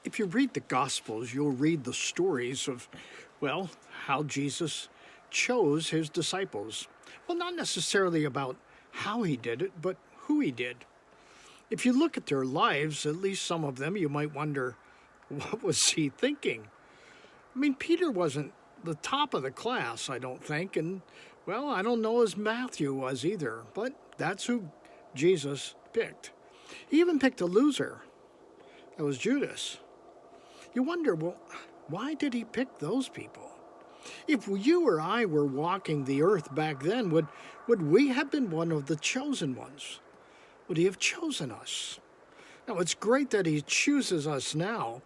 If you read the Gospels, you'll read the stories of, well, how Jesus chose his disciples. Well, not necessarily about how he did it, but who he did. If you look at their lives, at least some of them, you might wonder, what was he thinking? I mean, Peter wasn't the top of the class, I don't think, and, well, I don't know as Matthew was either, but that's who Jesus picked. He even picked a loser. That was Judas. You wonder, well, why did he pick those people? If you or I were walking the earth back then, would we have been one of the chosen ones? Would he have chosen us? Now, it's great that he chooses us now.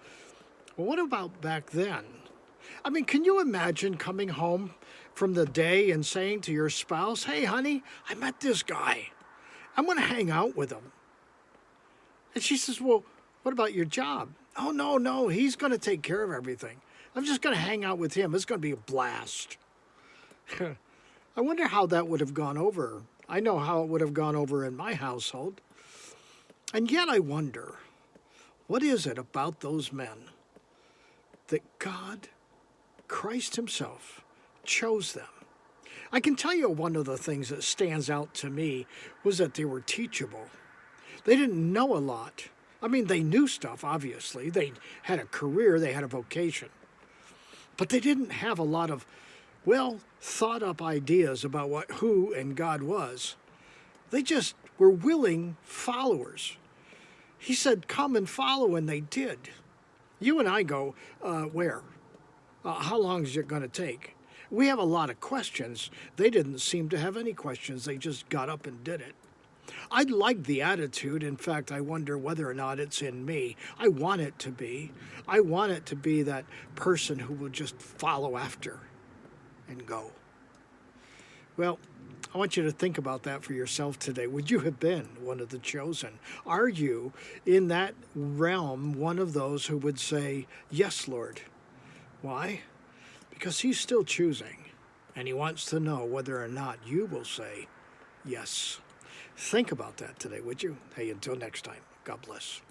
But what about back then? I mean, can you imagine coming home from the day and saying to your spouse, hey, honey, I met this guy. I'm going to hang out with him. And she says, well, what about your job? Oh, no, he's going to take care of everything. I'm just going to hang out with him. It's going to be a blast. I wonder how that would have gone over. I know how it would have gone over in my household. And yet I wonder, what is it about those men that God, Christ himself, chose them? I can tell you one of the things that stands out to me was that they were teachable. They didn't know a lot. I mean, they knew stuff, obviously. They had a career, they had a vocation. But they didn't have a lot of, well, thought up ideas about who and God was. They just were willing followers. He said, come and follow, and they did. You and I go, where? How long is it going to take? We have a lot of questions. They didn't seem to have any questions. They just got up and did it. I like the attitude. In fact, I wonder whether or not it's in me. I want it to be. I want it to be that person who will just follow after and go. Well, I want you to think about that for yourself today. Would you have been one of the chosen? Are you, in that realm, one of those who would say, yes, Lord? Why? Because he's still choosing, and he wants to know whether or not you will say yes. Think about that today, would you? Hey, until next time, God bless.